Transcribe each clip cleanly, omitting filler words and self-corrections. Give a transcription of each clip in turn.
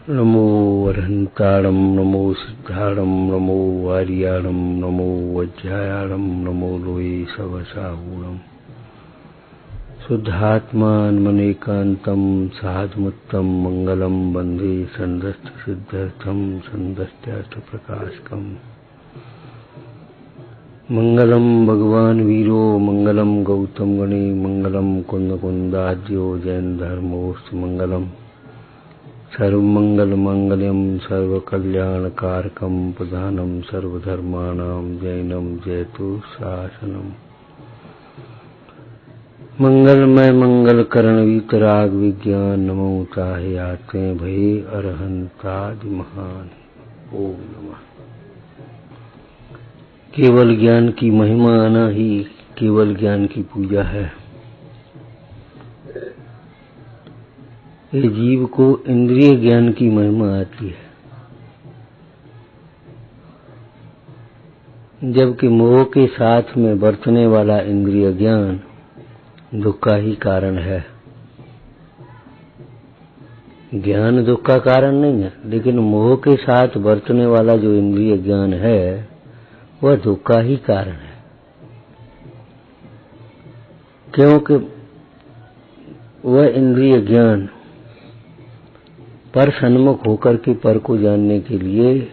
नमो अरहंताणं नमो सिद्धाणं नमो आर्याणं नमो वज्रायाणं नमो लोये सवसाहूणम् शुद्धात्मान्मनेकान्तं साधुमुत्तम मंगलम वंदे संदस्त सिद्धर्थम संदस्त्याष्टप्रकाशकम् मंगलम भगवान वीरो मंगलम गौतम गणे मंगलम कुंदकुंदाद्यो जैन धर्मोस्तु मंगलम सर्वमंगल मंगलम सर्वकल्याणकारकम प्रधानम सर्वधर्माणां जैनम जयतु शासनम मंगलमय मंगल करण वीतराग विज्ञान नमो ताहे आते भये अरहंतादि महान। ओम नमः। केवल ज्ञान की महिमा आना ही केवल ज्ञान की पूजा है। ये जीव को इंद्रिय ज्ञान की महिमा आती है, जबकि मोह के साथ में बरतने वाला इंद्रिय ज्ञान दुख का ही कारण है। ज्ञान दुख का कारण नहीं है, लेकिन मोह के साथ बरतने वाला जो इंद्रिय ज्ञान है वह दुख का ही कारण है, क्योंकि वह इंद्रिय ज्ञान पर सन्मुख होकर के पर को जानने के लिए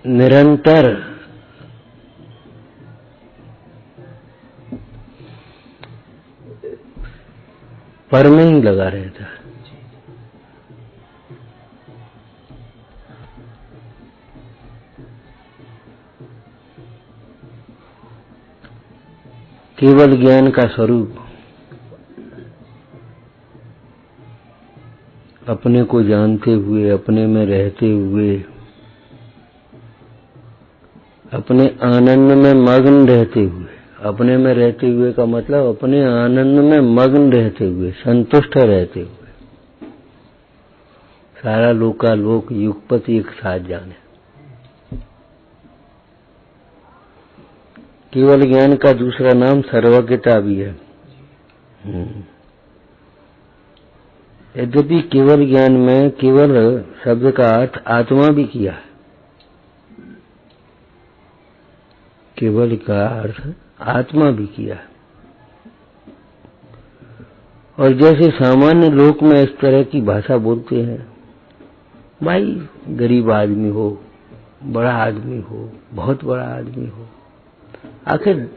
निरंतर पर में ही लगा रहता है। केवल ज्ञान का स्वरूप अपने को जानते हुए, अपने में रहते हुए, अपने आनंद में मग्न रहते हुए, अपने में रहते हुए का मतलब अपने आनंद में मग्न रहते हुए, संतुष्ट रहते हुए, सारा लोकालोक युगपत एक साथ जाने। केवल ज्ञान का दूसरा नाम सर्वज्ञता भी है। यद्यपि केवल ज्ञान में केवल शब्द का अर्थ आत्मा भी किया है। केवल का अर्थ आत्मा भी किया है। और जैसे सामान्य लोक में इस तरह की भाषा बोलते हैं, भाई गरीब आदमी हो, बड़ा आदमी हो, बहुत बड़ा आदमी हो, आखिर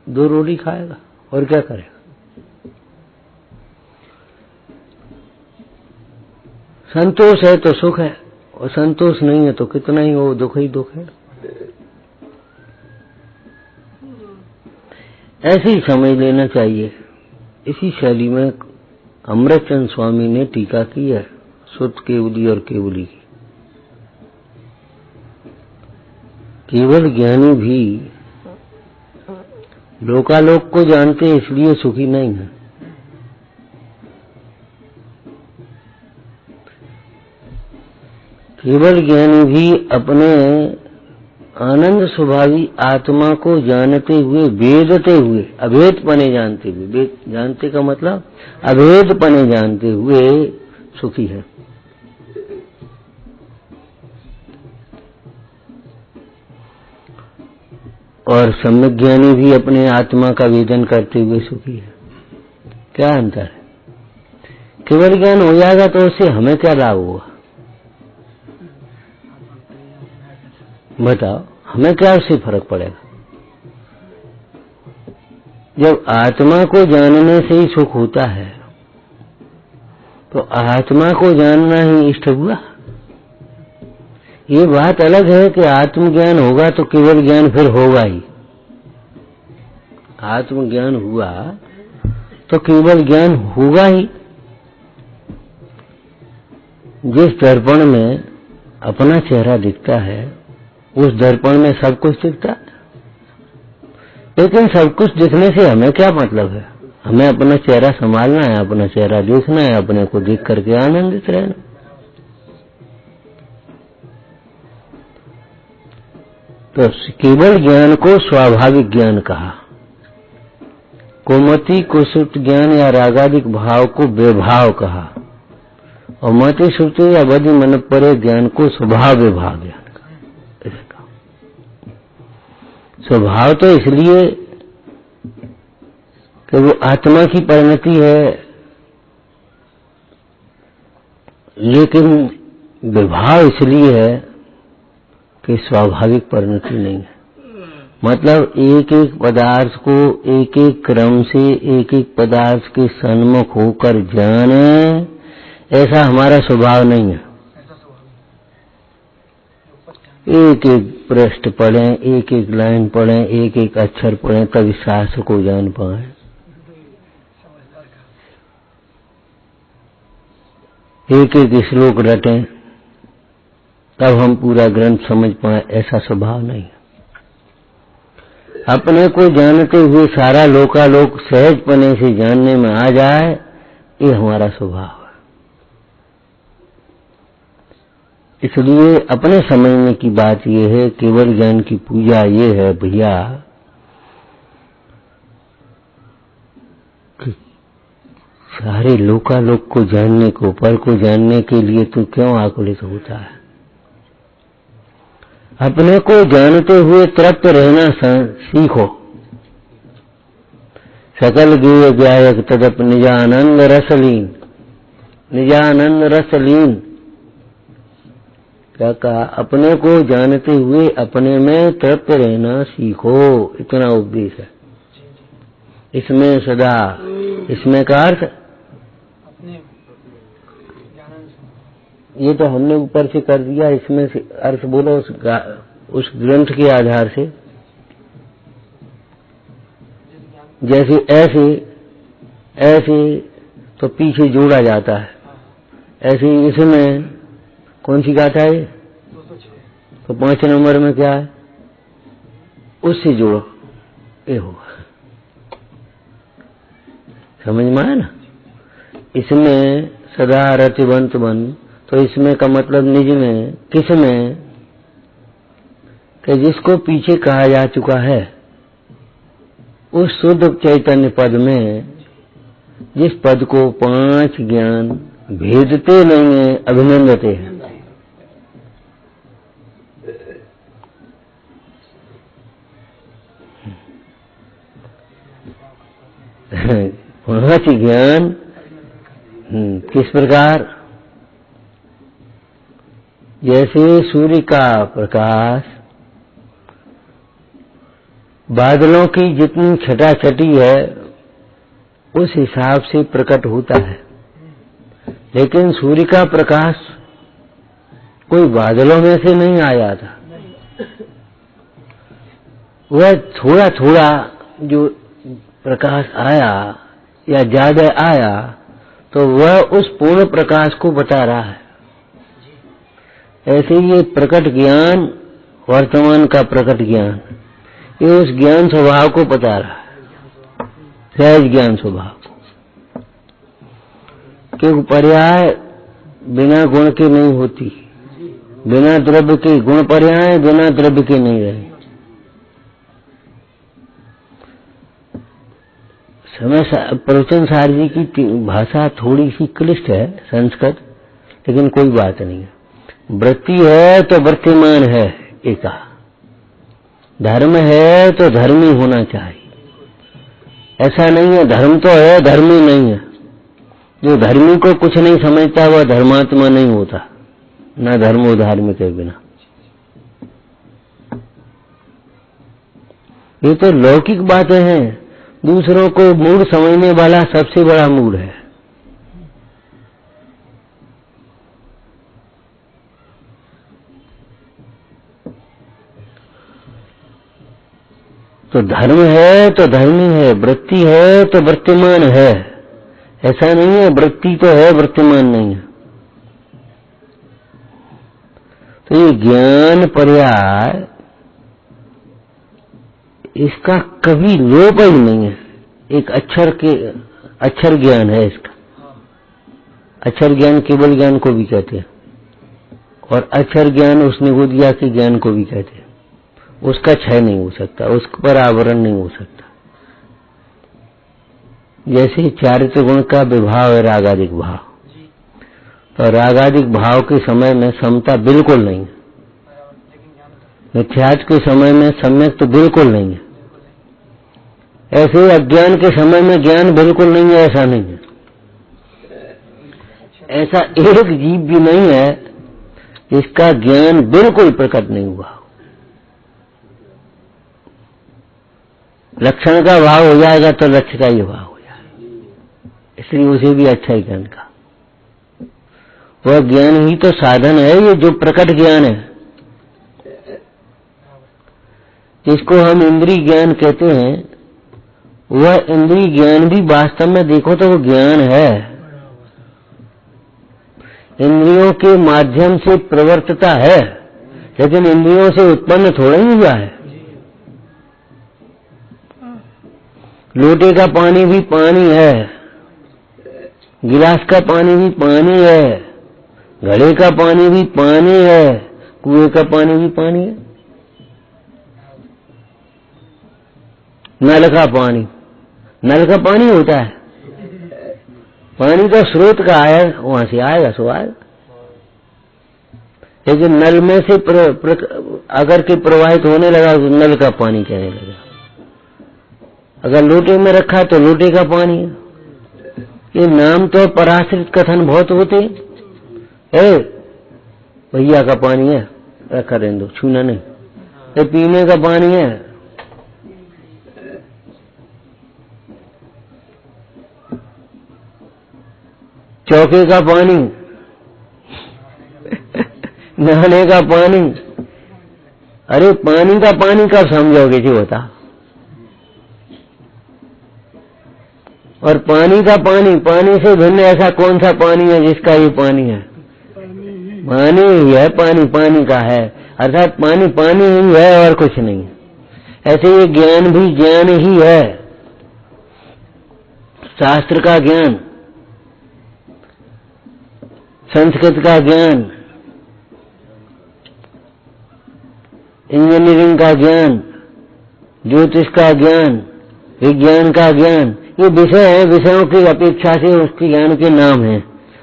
दो रोटी खाएगा और क्या करेगा। संतोष है तो सुख है, और संतोष नहीं है तो कितना ही हो दुख ही दुख है। ऐसे ही समझ लेना चाहिए। इसी शैली में अमृतचंद स्वामी ने टीका की है सुत केवली और केवली की। केवल ज्ञानी भी लोकालोक को जानते इसलिए सुखी नहीं है। केवल ज्ञानी भी अपने आनंद स्वभावी आत्मा को जानते हुए, वेदते हुए, अभेद पने जानते हुए, जानते का मतलब अभेद पने जानते हुए सुखी है। और सम्यक ज्ञानी भी अपने आत्मा का वेदन करते हुए सुखी है। क्या अंतर है? केवल ज्ञान हो जाएगा तो उससे हमें क्या लाभ हुआ? बताओ, हमें क्या उससे फर्क पड़ेगा? जब आत्मा को जानने से ही सुख होता है तो आत्मा को जानना ही इष्ट हुआ। ये बात अलग है कि आत्मज्ञान होगा तो केवल ज्ञान फिर होगा ही। आत्मज्ञान हुआ तो केवल ज्ञान होगा ही। जिस दर्पण में अपना चेहरा दिखता है उस दर्पण में सब कुछ दिखता है, लेकिन सब कुछ दिखने से हमें क्या मतलब है? हमें अपना चेहरा संभालना है, अपना चेहरा देखना है, अपने को देख करके आनंदित रहना। तो केवल ज्ञान को स्वाभाविक ज्ञान कहा। कोमति को सुप्त ज्ञान या रागादिक भाव को बेभाव कहा, और मति सुप्त या बद्धि मन परे ज्ञान को स्वभाव विभाग ज्ञान कहा। स्वभाव तो इसलिए कि वो आत्मा की परिणति है, लेकिन विभाव इसलिए है कि स्वाभाविक परिणति नहीं है। मतलब एक एक पदार्थ को एक एक क्रम से एक एक पदार्थ के सन्मुख होकर जाने, ऐसा हमारा स्वभाव नहीं है। एक एक पृष्ठ पढ़ें, एक एक लाइन पढ़ें, एक एक अक्षर पढ़ें, तभी शास्त्र को जान पाए। एक एक श्लोक रटें, तब हम पूरा ग्रंथ समझ पाए, ऐसा स्वभाव नहीं है। अपने को जानते हुए सारा लोकालोक सहजपने से जानने में आ जाए, ये हमारा स्वभाव है। इसलिए अपने समझने की बात ये है, केवल ज्ञान की पूजा ये है भैया कि सारे लोकालोक को जानने को, पर को जानने के लिए तू क्यों आकुलित होता है? अपने को जानते हुए तृप्त रहना सीखो। सकल गेय गायक तदप निजानंद रसलीन, निजानंद रसलीन। क्या कहा? अपने को जानते हुए अपने में तृप्त रहना सीखो, इतना उपदेश है इसमें सदा। इसमें का अर्थ ये तो हमने ऊपर से कर दिया, इसमें से अर्थ बोलो उस ग्रंथ के आधार से। जैसे ऐसे ऐसे तो पीछे जोड़ा जाता है, ऐसे इसमें कौन सी गाथा है? तो 5 नंबर में क्या है? उससे जोड़ो, ये होगा। समझ में आया ना? इसमें सदा रतिवंत बन, तो इसमें का मतलब निज में, किस में? कि जिसको पीछे कहा जा चुका है, उस शुद्ध चैतन्य पद में, जिस पद को 5 ज्ञान भेदते नहीं है, अभिनंदते हैं। 5 ज्ञान किस प्रकार? जैसे सूर्य का प्रकाश बादलों की जितनी छटाछटी है उस हिसाब से प्रकट होता है, लेकिन सूर्य का प्रकाश कोई बादलों में से नहीं आया था। वह थोड़ा थोड़ा जो प्रकाश आया या ज्यादा आया, तो वह उस पूर्ण प्रकाश को बता रहा है। ऐसे ये प्रकट ज्ञान, वर्तमान का प्रकट ज्ञान, ये उस ज्ञान स्वभाव को बता रहा है, सहज ज्ञान स्वभाव को। क्योंकि पर्याय बिना गुण के नहीं होती, बिना द्रव्य के गुण पर्याय बिना द्रव्य के नहीं रहे। समय प्रवचन सार जी की भाषा थोड़ी सी क्लिष्ट है संस्कृत, लेकिन कोई बात नहीं है। वृत्ति है तो वर्तमान है एका, धर्म है तो धर्मी होना चाहिए। ऐसा नहीं है धर्म तो है धर्मी नहीं है। जो धर्मी को कुछ नहीं समझता वह धर्मात्मा नहीं होता, न धर्मो धार्मिक के बिना। ये तो लौकिक बातें हैं, दूसरों को मूड समझने वाला सबसे बड़ा मूड है। तो धर्म है तो धर्मी है, वृत्ति है तो वर्तमान है। ऐसा नहीं है वृत्ति तो है वर्तमान नहीं है। तो ये ज्ञान पर्याय इसका कभी लोप ही नहीं है। एक अक्षर ज्ञान है इसका। अक्षर ज्ञान केवल ज्ञान को भी कहते हैं, और अक्षर ज्ञान उस निगुदिया के ज्ञान को भी कहते हैं। उसका क्षय नहीं हो सकता, उस पर आवरण नहीं हो सकता। जैसे चारित्र गुण का विभाव है रागादिक भाव, तो रागादिक भाव के समय में समता बिल्कुल नहीं है, मिथ्यात्व के समय में सम्यक तो बिल्कुल नहीं है। ऐसे अज्ञान के समय में ज्ञान बिल्कुल नहीं है, ऐसा नहीं है। ऐसा एक जीव भी नहीं है इसका ज्ञान बिल्कुल प्रकट नहीं हुआ। लक्षण का भाव हो जाएगा तो लक्ष्य का ही भाव हो जाएगा, इसलिए उसे भी अच्छा ही ज्ञान का। वह ज्ञान ही तो साधन है, ये जो प्रकट ज्ञान है जिसको हम इंद्रिय ज्ञान कहते हैं, वह इंद्रिय ज्ञान भी वास्तव में देखो तो वो ज्ञान है। इंद्रियों के माध्यम से प्रवर्तता है, लेकिन इंद्रियों से उत्पन्न थोड़ा ही हुआ है। लोटे का पानी भी पानी है, गिलास का पानी भी पानी है, घड़े का पानी भी पानी है, कुएं का पानी भी पानी है। नल का पानी, नल का पानी होता है, पानी तो स्रोत का है, वहां से आएगा सो आएगा। लेकिन नल में से अगर के प्रवाहित होने लगा तो नल का पानी कहने लगा। अगर लोटे में रखा तो लोटे का पानी है। ये नाम तो पराश्रित कथन बहुत होते। भैया का पानी है, रखा रहने दो, छूना नहीं। ये पीने का पानी है, चौके का पानी, नहाने का पानी। अरे पानी का पानी कब समझोगे जी बता। और पानी का पानी, पानी से भिन्न ऐसा कौन सा पानी है जिसका ये पानी है? पानी ही है, पानी पानी का है, अर्थात पानी पानी ही है और कुछ नहीं। ऐसे ये ज्ञान भी ज्ञान ही है, शास्त्र का ज्ञान, संस्कृत का ज्ञान, इंजीनियरिंग का ज्ञान, ज्योतिष का ज्ञान, विज्ञान का ज्ञान, ये विषय है। विषयों की अपेक्षा से उसके ज्ञान के नाम हैं।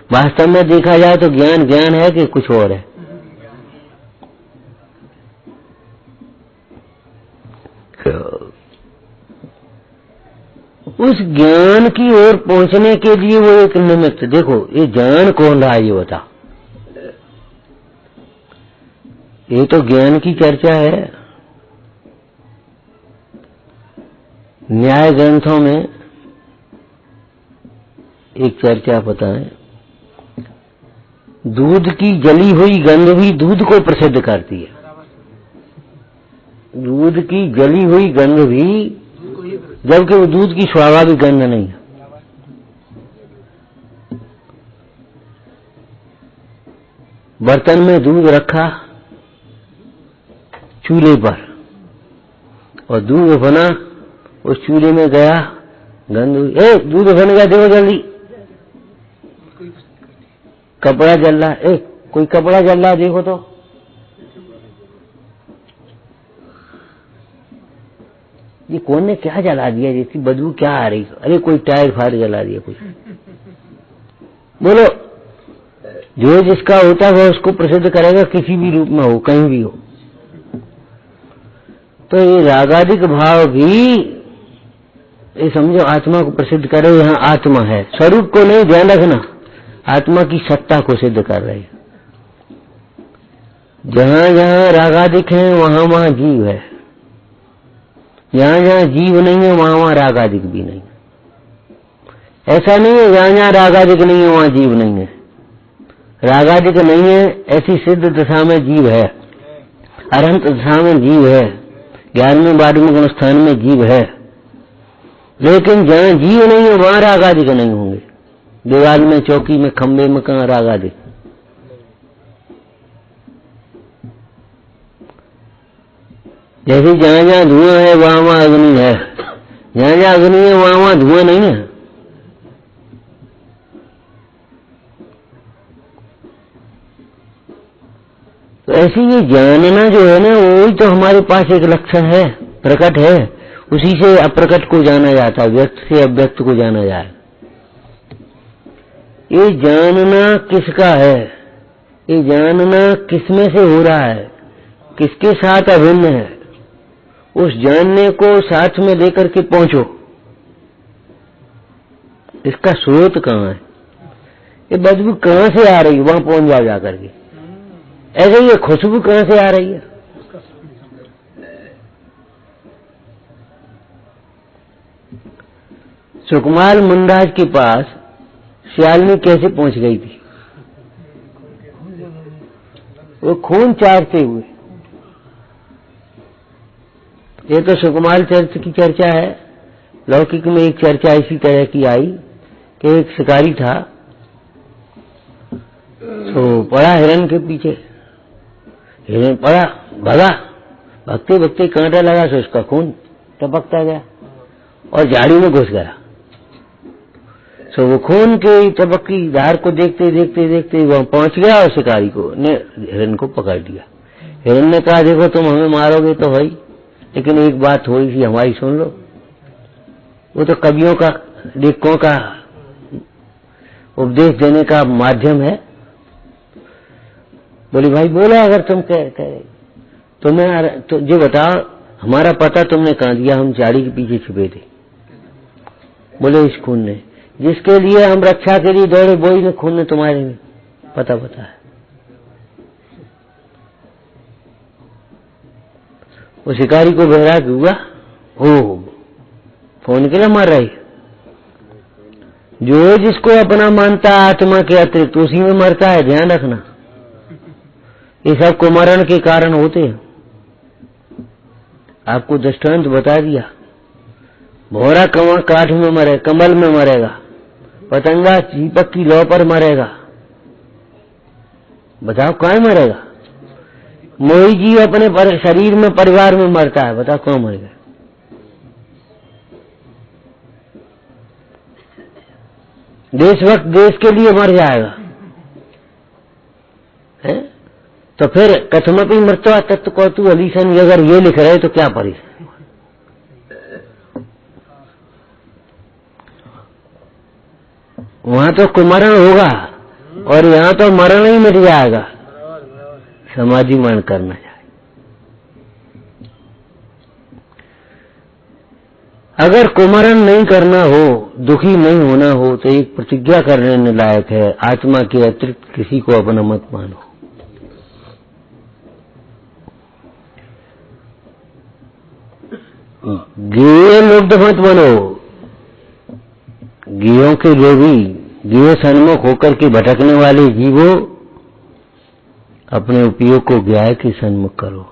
वास्तव में देखा जाए तो ज्ञान ज्ञान है कि कुछ और है। उस ज्ञान की ओर पहुंचने के लिए वो एक निमित्त। देखो ये जान कौन रहा है ये बता। ये तो ज्ञान की चर्चा है। न्याय ग्रंथों में एक चर्चा पता है, दूध की जली हुई गंध भी दूध को प्रसिद्ध करती है। दूध की जली हुई गंध भी, जबकि वो दूध की स्वाभाविक गंध नहीं है। बर्तन में दूध रखा चूल्हे पर और दूध बना, उस चूल्हे में गया, गंध हुई। दूध बन गया, देखो जल्दी, कपड़ा जल रहा। कोई कपड़ा जल रहा, देखो तो। ये कौन ने क्या जला दिया, जिसकी बदबू क्या आ रही? अरे कोई टायर फायर जला दिया कुछ। बोलो, जो जिसका होता है वह उसको प्रसिद्ध करेगा, किसी भी रूप में हो, कहीं भी हो। तो ये रागादिक भाव भी ये समझो आत्मा को प्रसिद्ध करे। यहाँ आत्मा है, स्वरूप को नहीं, ध्यान रखना, आत्मा की सत्ता को सिद्ध कर रहे हैं। जहां जहां रागादिक है वहां वहां जीव है, जहां जहां जीव नहीं है वहां वहां रागादिक भी नहीं। ऐसा नहीं है जहां जहां रागादिक नहीं है वहां जीव नहीं है। रागादिक नहीं है ऐसी सिद्ध दशा में जीव है, अरहंत दशा में जीव है, 11वें 12वें गुण स्थान में जीव है। लेकिन जहां जीव नहीं है वहां रागादिक नहीं होंगे। दीवार में, चौकी में, खंबे में कहां रागादिक? जैसे जहां जहां धुआं है वहां वहां अग्नि है, जहां जहां अग्नि है वहां वहां धुआं नहीं है। तो ऐसी ये जानना जो है ना, वही तो हमारे पास एक लक्षण है, प्रकट है। उसी से अप्रकट को जाना जाता है, व्यक्त से अव्यक्त को जाना जाए। ये जानना किसका है, ये जानना किसमें से हो रहा है, किसके साथ अभिन्न है, उस जानने को साथ में लेकर के पहुंचो। इसका स्रोत कहाँ है, ये बदबू कहाँ से आ रही है, वहां पहुंच जाओ जाकर के। ऐसे ये खुशबू कहाँ से आ रही है, सुकुमार मुंडाज के पास श्यालिनी कैसे पहुंच गई थी? वो खून चाटते हुए। ये तो सुकुमार चरित्र की चर्चा है। लौकिक में एक चर्चा इसी तरह की आई कि एक शिकारी था, तो पड़ा हिरन के पीछे, हिरन पड़ा, भगा, भगते भगते कांटा लगा तो उसका खून टपकता गया और झाड़ी में घुस गया। तो वो खून के टपकी धार को देखते देखते देखते वहां पहुंच गया और शिकारी को ने हिरन को पकड़ लिया। हिरन ने कहा, देखो तुम हमें मारोगे तो भाई, लेकिन एक बात थोड़ी सी हमारी सुन लो। वो तो कवियों का, लेखकों का उपदेश देने का माध्यम है। बोले भाई बोला, अगर तुम कह तुम्हें तो जो बताओ, हमारा पता तुमने कहाँ दिया, हम झाड़ी के पीछे छुपे थे। बोले इस खून ने, जिसके लिए हम रक्षा के लिए दौड़े वही ने खून ने तुम्हारे में पता बताया। वो शिकारी को बहराग हुआ, ओ फोन के लिए मर रही। जो जिसको अपना मानता है आत्मा के अतिरिक्त उसी में मरता है, ध्यान रखना। ये सब कुमरण के कारण होते हैं। आपको दृष्टांत बता दिया। भौरा कौवा काठ में मरे, कमल में मरेगा, पतंगा दीपक की लौ पर मरेगा। बताओ कहाँ मरेगा? मोही जीव अपने शरीर में, परिवार में मरता है, बताओ कहाँ मरेगा? देशभक्त देश के लिए मर जाएगा, है? तो फिर कथमपि मृत्वा तत्व कौतु अलीसन, अगर ये लिख रहे तो क्या परेशान? वहां तो कुमरण होगा और यहाँ तो मरण ही मिट जाएगा। समाधि मन करना चाहिए। अगर कुमरण नहीं करना हो, दुखी नहीं होना हो, तो एक प्रतिज्ञा करने लायक है, आत्मा के अतिरिक्त किसी को अपना मत मानो। गेय लुब्ध मत बनो। गेयों के लोभी, गेय सन्मुख होकर के भटकने वाले जीवों, अपने उपयोग को गाय के सन्मुख करो।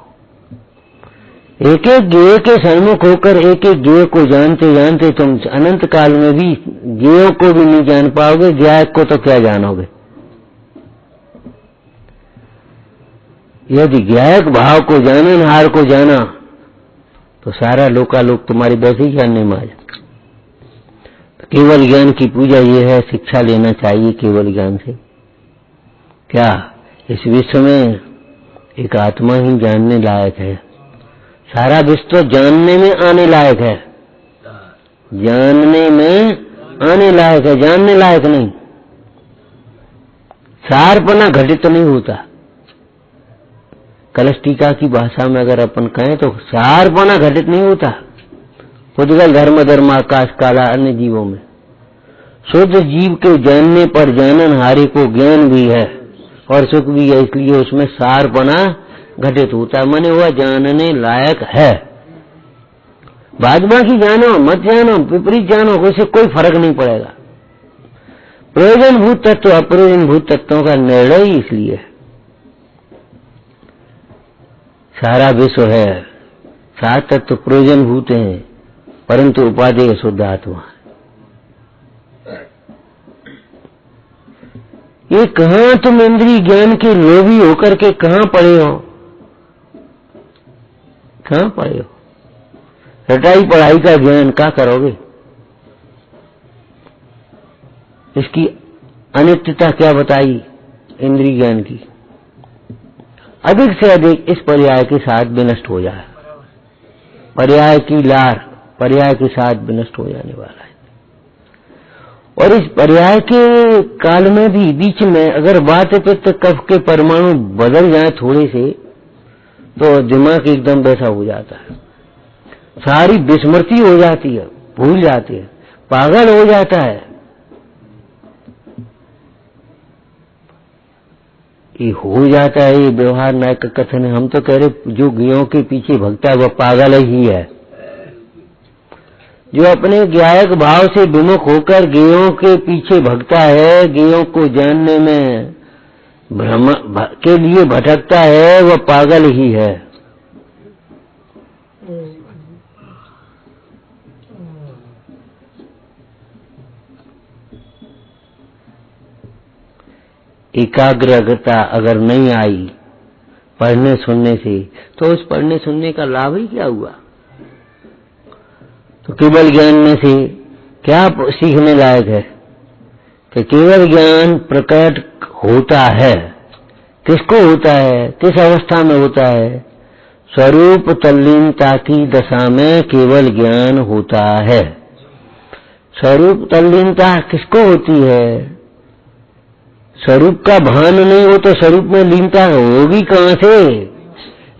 एक एक गेय के सन्मुख होकर एक एक गेय को जानते जानते तुम अनंत काल में भी गेयों को भी नहीं जान पाओगे, गाय को तो क्या जानोगे। यदि गायक भाव को जाननहार को जाना तो सारा लोकालोक तुम्हारी वैसे ही जानने में आ जाए। केवल ज्ञान की पूजा ये है, शिक्षा लेना चाहिए केवल ज्ञान से। क्या इस विश्व में एक आत्मा ही जानने लायक है, सारा विश्व जानने में आने लायक है, जानने में आने लायक है, जानने लायक नहीं। सारपना घटित नहीं होता। कलश टीका की भाषा में अगर अपन कहें तो सारपना घटित नहीं होता। उद्गल धर्म आकाश काला अन्य जीवों में शुद्ध जीव के जानने पर जाननहारे को ज्ञान भी है और सुख भी है, इसलिए उसमें सारपना घटित होता है, माने हुआ जानने लायक है। बाद बाकी जानो मत जानो, विपरीत जानो, उससे कोई फर्क नहीं पड़ेगा। प्रयोजन भूत तत्व अप्रयोजन भूत तत्वों का निर्णय ही इसलिए है। सारा विश्व है, सात तत्व प्रयोजन भूत हैं, परंतु उपादेय शुद्ध आत्मा। ये कहां तुम इंद्रिय ज्ञान के लोभी होकर के कहां पड़े हो, कहां पड़े हो? रटाई पढ़ाई का ज्ञान क्या करोगे? इसकी अनित्यता क्या बताई इंद्रिय ज्ञान की? अधिक से अधिक इस पर्याय के साथ विनष्ट हो जाए। पर्याय की लार पर्याय के साथ विनष्ट हो जाने वाला है। और इस पर्याय के काल में भी बीच में अगर वात पित्त कफ के परमाणु बदल जाए थोड़े से तो दिमाग एकदम वैसा हो जाता है, सारी विस्मृति हो जाती है, भूल जाती है, पागल हो जाता है। ये हो जाता है, ये व्यवहार नायक का कथन है। हम तो कह रहे जो गायों के पीछे भगता है वह पागल ही है। जो अपने गायक भाव से विमुख होकर गायों के पीछे भगता है, गायों को जानने में भ्रम के लिए भटकता है, वह पागल ही है। एकाग्रता अगर नहीं आई पढ़ने सुनने से, तो उस पढ़ने सुनने का लाभ ही क्या हुआ? तो केवल ज्ञान में से क्या सीखने लायक है कि केवल ज्ञान प्रकट होता है। किसको होता है, किस अवस्था में होता है? स्वरूप तल्लीनता की दशा में केवल ज्ञान होता है। स्वरूप तल्लीनता किसको होती है? स्वरूप का भान नहीं हो तो स्वरूप में लीनता होगी कहां से?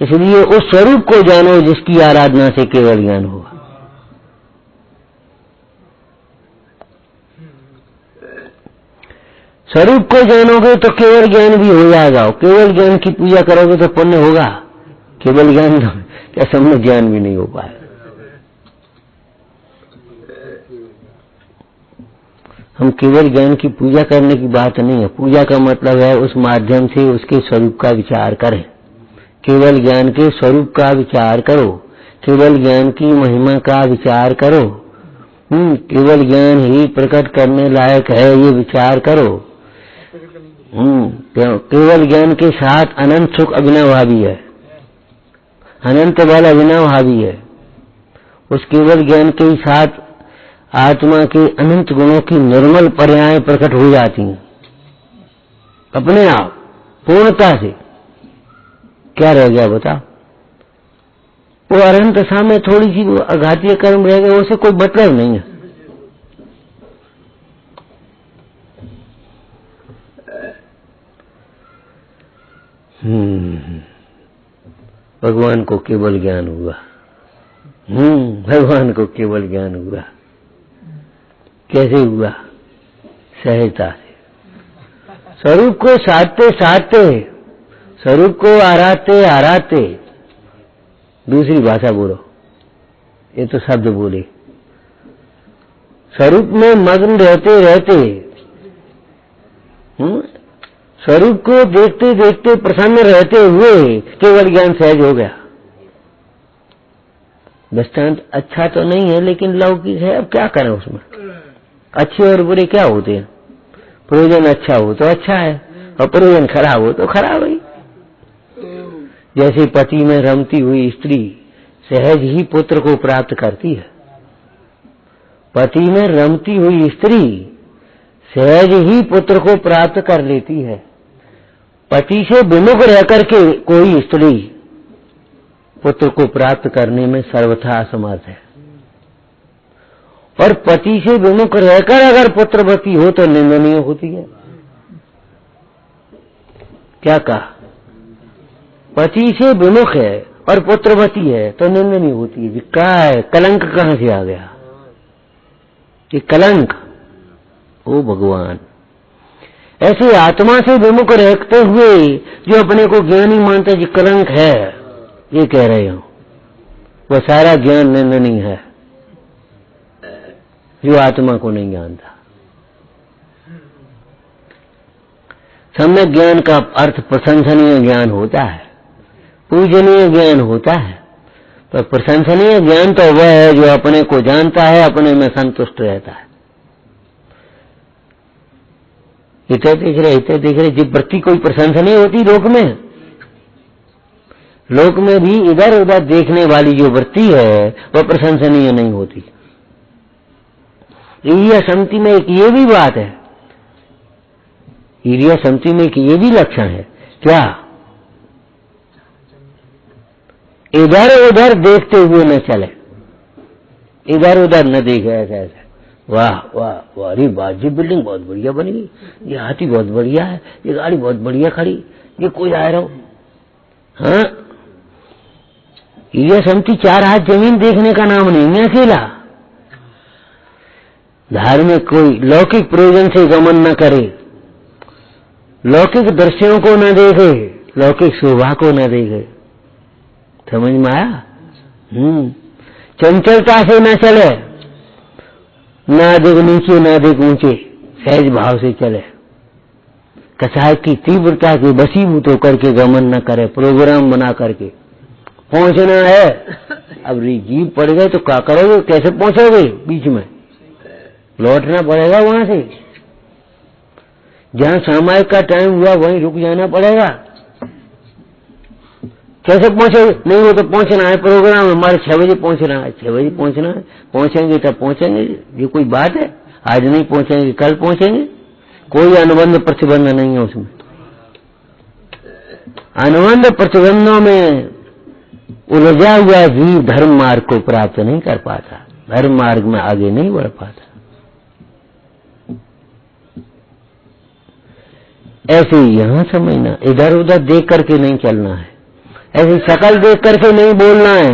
इसलिए उस स्वरूप को जानो जिसकी आराधना से केवल ज्ञान होगा। स्वरूप को जानोगे तो केवल ज्ञान भी हो जाएगा। केवल ज्ञान की पूजा करोगे तो पुण्य होगा। केवल ज्ञान क्या सम्यक ज्ञान भी नहीं हो पाएगा। हम केवल ज्ञान की पूजा करने की बात नहीं है। पूजा का मतलब है उस माध्यम से उसके स्वरूप का विचार करें। केवल ज्ञान के स्वरूप का विचार करो, केवल ज्ञान की महिमा का विचार करो। केवल ज्ञान ही प्रकट करने लायक है, ये विचार करो। केवल ज्ञान के साथ अनंत सुख अविनाभावी है, अनंत बल अविनाभावी है। उस केवल ज्ञान के साथ आत्मा के अनंत गुणों की निर्मल पर्याय प्रकट हो जाती हैं अपने आप पूर्णता से। क्या रह गया बताओ? वो अनंत दशा में थोड़ी सी अघातीय कर्म रह गए, उसे कोई मतलब नहीं है। भगवान को केवल ज्ञान हुआ। भगवान को केवल ज्ञान हुआ। कैसे हुआ? सहजता से। स्वरूप को साधते साधते, स्वरूप को आराधते आराधते। दूसरी भाषा बोलो, ये तो शब्द बोले। स्वरूप में मग्न रहते रहते, स्वरूप को देखते देखते प्रसन्न रहते हुए केवल ज्ञान सहज हो गया। दृष्टांत अच्छा तो नहीं है लेकिन लौकिक है, अब क्या करें उसमें। अच्छे और बुरे क्या होते हैं? प्रयोजन अच्छा हो तो अच्छा है और प्रयोजन खराब हो तो खराब है। जैसे पति में रमती हुई स्त्री सहज ही पुत्र को प्राप्त करती है, पति में रमती हुई स्त्री सहज ही पुत्र को प्राप्त कर लेती है। पति से विमुख रह करके कोई स्त्री पुत्र को प्राप्त करने में सर्वथा असमर्थ है, और पति से विमुख रहकर अगर पुत्रवती हो तो निंदनीय होती है। क्या कहा? पति से विमुख है और पुत्रवती है तो निंदनीय होती है। क्या है? कलंक कहां से आ गया? ये कलंक। ओ भगवान, ऐसे आत्मा से विमुख रहते हुए जो अपने को ज्ञानी मानता है, जो कलंक है, ये कह रहे हो, वह सारा ज्ञान निंदनीय है जो आत्मा को नहीं जानता। सम्यक ज्ञान का अर्थ प्रशंसनीय ज्ञान होता है, पूजनीय ज्ञान होता है। पर प्रशंसनीय ज्ञान तो वह है जो अपने को जानता है, अपने में संतुष्ट रहता है। इतने देख रहे जब वृत्ति कोई प्रशंसनीय होती लोक में भी इधर उधर देखने वाली जो वृत्ति है वह प्रशंसनीय नहीं होती। ईर्ष्या समति में एक ये भी बात है, ईर्ष्या समति में एक ये भी लक्षण है। क्या? इधर उधर देखते हुए न चले, इधर उधर न देखे ऐसा ऐसा, वाह वाह वाह, अरे वाह, ये बिल्डिंग बहुत बढ़िया बनी गई, ये हाथी बहुत बढ़िया है, ये गाड़ी बहुत बढ़िया खड़ी, ये कोई आ रहा हो। हाँ, ये समझी 4 हाथ जमीन देखने का नाम नहीं है अकेला। धार्मिक कोई लौकिक प्रयोजन से गमन न करे, लौकिक दृश्यों को न देखे, लौकिक शोभा को न देखे। समझ में आया? चंचलता से न चले, ना अधिक नीचे ना अधिक ऊंचे, सहज भाव से चले। कसाय की तीव्रता के वशीभूत होकर के गमन न करे, प्रोग्राम बना करके पहुंचना है। अब जीव पड़ गए तो क्या करोगे, कैसे पहुंचोगे? बीच में लौटना पड़ेगा, वहां से जहां सामायिक का टाइम हुआ वहीं रुक जाना पड़ेगा। कैसे पहुंचोगे? नहीं, वो तो पहुंचना है, प्रोग्राम हमारे 6 बजे पहुंचना है, 6 बजे पहुंचना है, पहुंचेंगे तब पहुंचेंगे। ये कोई बात है? आज नहीं पहुंचेंगे कल पहुंचेंगे, कोई अनुबंध प्रतिबंध नहीं है उसमें। अनुबंध प्रतिबंधों में उलझा हुआ जीव धर्म मार्ग को प्राप्त नहीं कर पाता, धर्म मार्ग में आगे नहीं बढ़ पाता। ऐसे यहां समझना, इधर उधर देख करके नहीं चलना है, ऐसी शकल देख करके नहीं बोलना है,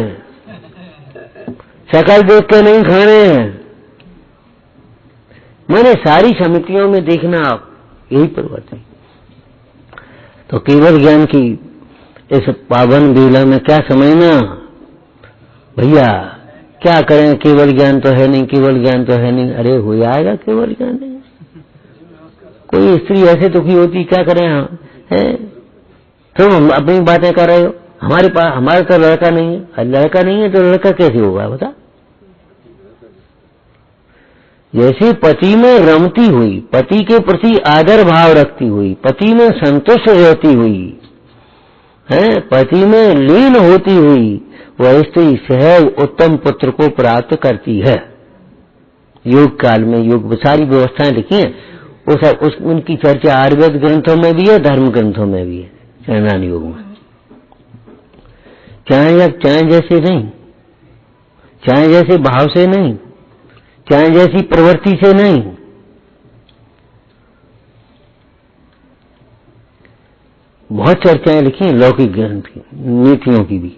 शकल देख के नहीं खाने हैं। मैंने सारी समितियों में देखना आप यही प्रवृत्ति। तो केवल ज्ञान की इस पावन बेला में क्या समझना भैया, क्या करें, केवल ज्ञान तो है नहीं, केवल ज्ञान तो है नहीं। अरे हो जाएगा केवल ज्ञान नहीं। कोई स्त्री ऐसे दुखी होती, क्या करें हम है? तुम अपनी बातें कर रहे हो, हमारे पास हमारा तो लड़का नहीं है। लड़का नहीं है तो लड़का कैसे होगा बता? जैसे पति में रमती हुई, पति के प्रति आदर भाव रखती हुई, पति में संतुष्ट रहती हुई है, पति में लीन होती हुई, वह स्त्री सहज उत्तम पुत्र को प्राप्त करती है। योग काल में योग सारी व्यवस्थाएं लिखी हैं, उनकी चर्चा आयुर्वेद ग्रंथों में भी है, धर्म ग्रंथों में भी है, चरणान योग में। चाहे जैसे नहीं, चाहे जैसे भाव से नहीं, चाहे जैसी प्रवृत्ति से नहीं। बहुत चर्चाएं लिखी हैं लौकिक ग्रंथ की, नीतियों की भी।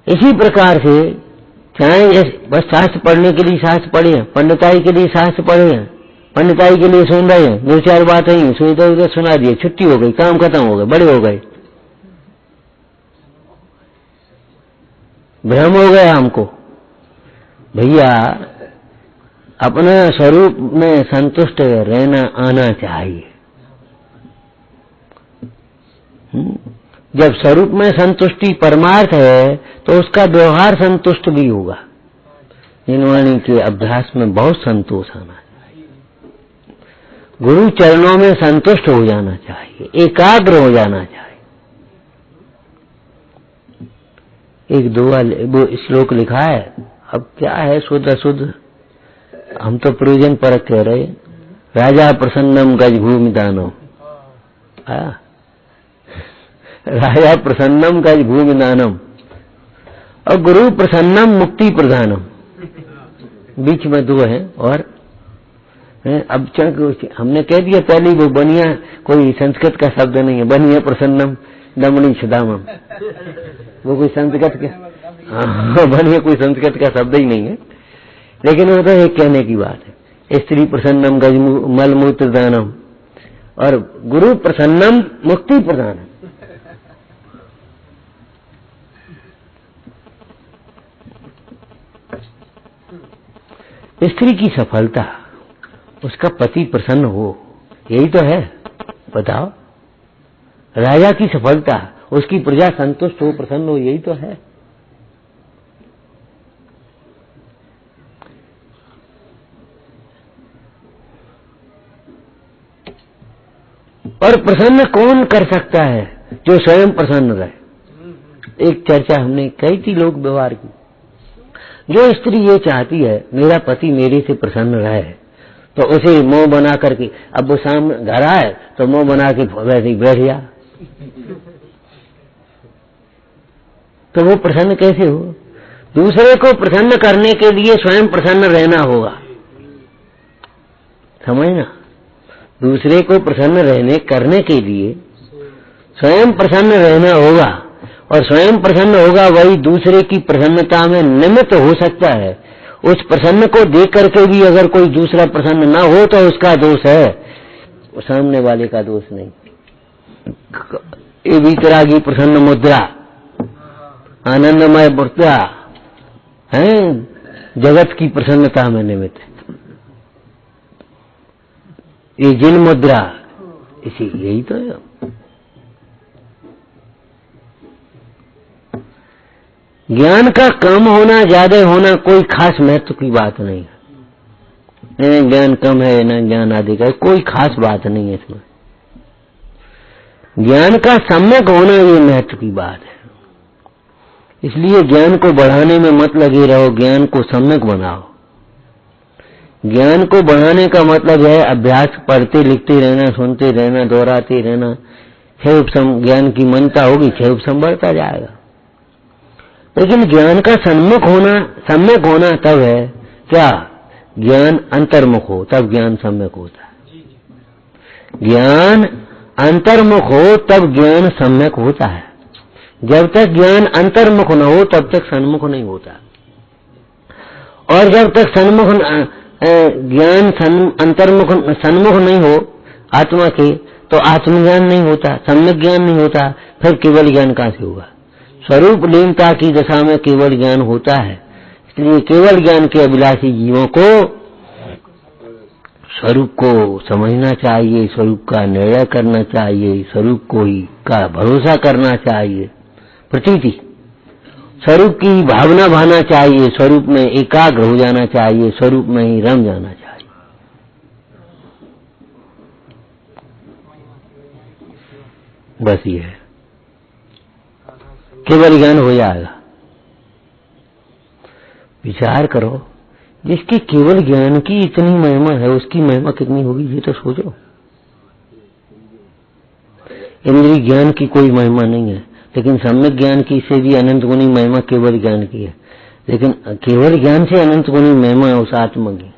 इसी प्रकार से चाहे बस शास्त्र पढ़ने के लिए शास्त्र पढ़े, पंडिताई के लिए शास्त्र पढ़े, पंडिताई के लिए सुन रहे हैं, 2-4 बातें ही इधर उधर सुना दिए, छुट्टी हो गई, काम खत्म हो गए, बड़े हो गए, भ्रम हो गया हमको। भैया अपने स्वरूप में संतुष्ट रहना आना चाहिए। जब स्वरूप में संतुष्टि परमार्थ है तो उसका व्यवहार संतुष्ट भी होगा। निर्वाणी के अभ्यास में बहुत संतोष आना चाहिए, गुरु चरणों में संतुष्ट हो जाना चाहिए, एकाग्र हो जाना चाहिए। एक दो श्लोक लिखा है, अब क्या है शुद्ध अशुद्ध हम तो प्रयोजन परक कह रहे। राजा प्रसन्नम गज भूमि दानम, राजा प्रसन्नम गज भूमि दानम और गुरु प्रसन्नम मुक्ति प्रधानम, बीच में 2 है। और अब हमने कह दिया पहले, वो बनिया कोई संस्कृत का शब्द नहीं है, बनिया प्रसन्नम दमनी छदामम, वो कोई संस्कृत का बनिया कोई संस्कृत का शब्द ही नहीं है, लेकिन वो तो एक कहने की बात है। स्त्री प्रसन्नम गज मल मूत्र दानम और गुरु प्रसन्नम मुक्ति प्रदानम। स्त्री की सफलता, उसका पति प्रसन्न हो, यही तो है। बताओ, राजा की सफलता, उसकी प्रजा संतुष्ट हो, प्रसन्न हो, यही तो है। और प्रसन्न कौन कर सकता है? जो स्वयं प्रसन्न रहे। एक चर्चा हमने कई थी लोक व्यवहार की। जो स्त्री ये चाहती है मेरा पति मेरे से प्रसन्न रहे, तो उसे मुंह बना करके, अब वो सामने घर आए तो मुंह बना के वैसे ही बैठ गया, तो वो प्रसन्न कैसे हो? दूसरे को प्रसन्न करने के लिए स्वयं प्रसन्न रहना होगा, समझना। दूसरे को प्रसन्न करने के लिए स्वयं प्रसन्न रहना होगा, और स्वयं प्रसन्न होगा वही दूसरे की प्रसन्नता में निमित्त हो सकता है। उस प्रसन्न को देख करके भी अगर कोई दूसरा प्रसन्न ना हो तो उसका दोष है, सामने वाले का दोष नहीं। ये वितरागी प्रसन्न मुद्रा, आनंदमय मुद्रा है, जगत की प्रसन्नता में निमित्त है। ये जिन मुद्रा, इसी यही तो है। ज्ञान का कम होना ज्यादा होना कोई खास महत्व की बात नहीं है। न ज्ञान कम है न ज्ञान अधिक है, कोई खास बात नहीं है इसमें। ज्ञान का सम्यक होना ये महत्व की बात है। इसलिए ज्ञान को बढ़ाने में मत लगे रहो, ज्ञान को सम्यक बनाओ। ज्ञान को बढ़ाने का मतलब है अभ्यास, पढ़ते लिखते रहना, सुनते रहना, दोहराते रहना। ज्ञान की मनता होगी, क्षय उपशम बढ़ता जाएगा। लेकिन ज्ञान का सम्यक होना तब है क्या, ज्ञान अंतर्मुख हो तब ज्ञान सम्यक होता है। ज्ञान अंतर्मुख हो तब ज्ञान सम्यक होता है। जब तक ज्ञान अंतर्मुख न हो तब तक सन्मुख नहीं होता, और जब तक ज्ञान सन्मुख नहीं हो आत्मा के, तो आत्मज्ञान नहीं होता, सम्यक ज्ञान नहीं होता। फिर केवल ज्ञान कहां से होगा? स्वरूप लीनता की दशा में केवल ज्ञान होता है। इसलिए केवल ज्ञान के अभिलाषी जीवों को स्वरूप को समझना चाहिए, स्वरूप का निर्णय करना चाहिए, स्वरूप को ही का भरोसा करना चाहिए, प्रतीति स्वरूप की भावना भाना चाहिए, स्वरूप में एकाग्र हो जाना चाहिए, स्वरूप में ही रम जाना चाहिए। बस ये है, केवल ज्ञान हो जाएगा। विचार करो, जिसकी केवल ज्ञान की इतनी महिमा है उसकी महिमा कितनी होगी ये तो सोचो। इंद्रिय ज्ञान की कोई महिमा नहीं है, लेकिन सम्यक ज्ञान की से भी अनंत गुनी महिमा केवल ज्ञान की है। लेकिन केवल ज्ञान से अनंत गुनी महिमा उस आत्मा की।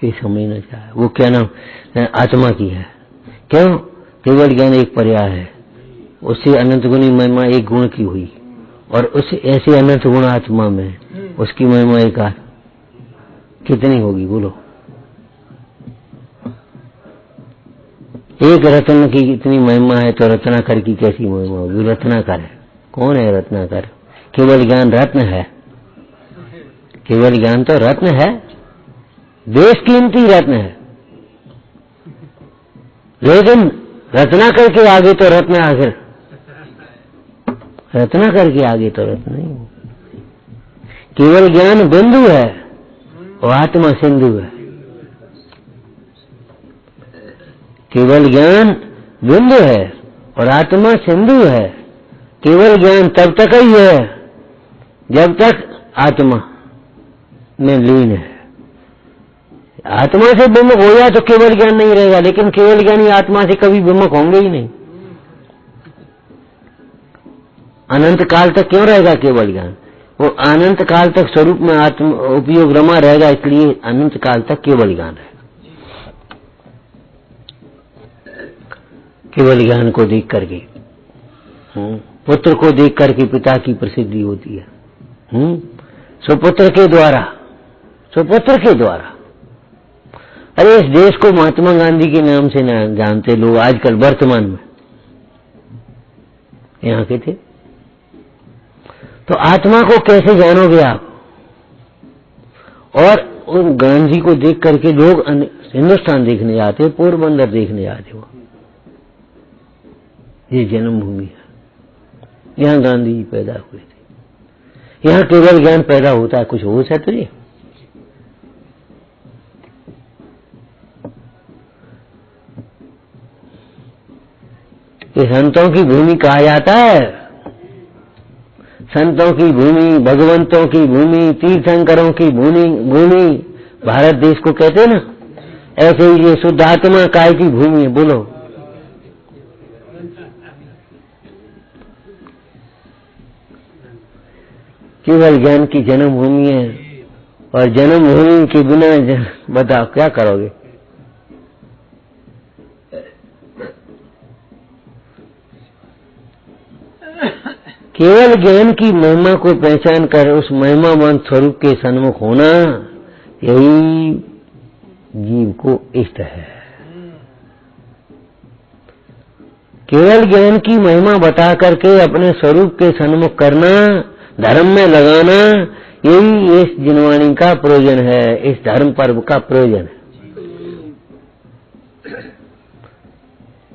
ये समझना चाहिए, वो क्या नाम आत्मा की है। क्यों? केवल ज्ञान एक पर्याय है, उससे अनंत गुनी महिमा एक गुण की हुई, और उस ऐसे अनंत गुण आत्मा में उसकी महिमा एक कितनी होगी बोलो? एक रत्न की इतनी महिमा है तो रत्नाकर की कैसी महिमा होगी? रत्नाकर है, कौन है रत्नाकर? केवल ज्ञान रत्न है, केवल ज्ञान तो रत्न है, बेशकीमती रत्न है। लेकिन रत्नाकर के आगे तो रत्न, आखिर रत्नाकर के आगे तो रत्न नहीं। केवल ज्ञान बिंदु है और आत्मा सिंधु है। केवल ज्ञान बिंदु है और आत्मा सिंधु है। केवल ज्ञान तब तक ही है जब तक आत्मा में लीन है। आत्मा से विमुख हो जाए तो केवल ज्ञान नहीं रहेगा, लेकिन केवल ज्ञानी आत्मा से कभी विमुख होंगे ही नहीं। अनंत काल तक क्यों रहेगा केवल ज्ञान? वो अनंत काल तक स्वरूप में आत्म उपयोग रमा रहेगा, इसलिए अनंत काल तक केवल ज्ञान है। केवल ज्ञान को देख करके, पुत्र को देख करके पिता की प्रसिद्धि होती है। सुपुत्र के द्वारा। अरे इस देश को महात्मा गांधी के नाम से न जानते लोग आजकल वर्तमान में, यहाँ के थे। तो आत्मा को कैसे जानोगे आप? और उन गांधी को देख करके लोग हिंदुस्तान देखने जाते, पोरबंदर देखने जाते। वो ये जन्मभूमि है, यहाँ गांधी जी पैदा हुए थे। यहाँ केवल ज्ञान पैदा होता है, कुछ हो सकता है? ये संतों की भूमि कहा जाता है, संतों की भूमि, भगवंतों की भूमि, तीर्थंकरों की भूमि भारत देश को कहते हैं ना। ऐसे ही ये शुद्ध आत्मा काय की भूमि है बोलो? केवल ज्ञान की जन्मभूमि है, और जन्मभूमि के बिना बताओ क्या करोगे? केवल ज्ञान की महिमा को पहचान कर उस महिमावान स्वरूप के सन्मुख होना, यही जीव को इष्ट है। केवल ज्ञान की महिमा बता करके अपने स्वरूप के सन्मुख करना, धर्म में लगाना, यही इस जिनवाणी का प्रयोजन है, इस धर्म पर्व का प्रयोजन है।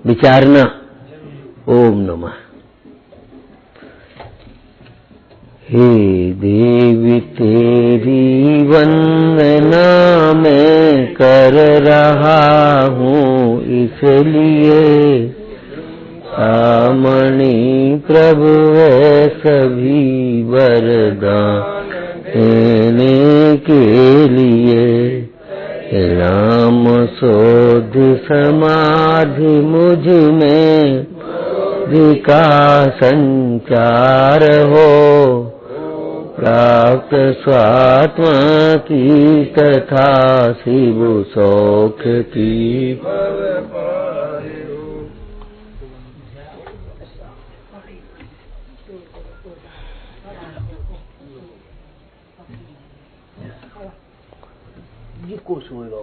विचारना। ओम नमः। हे देवी तेरी वंदना मैं कर रहा हूँ, इसलिए सामणि प्रभु है सभी वरदान देने के लिए। राम शोध समाधि मुझ में का संचार हो, प्राप्त स्वात्मा की तथा शिव सौख की फल पाए हो। ये कुछ होगा।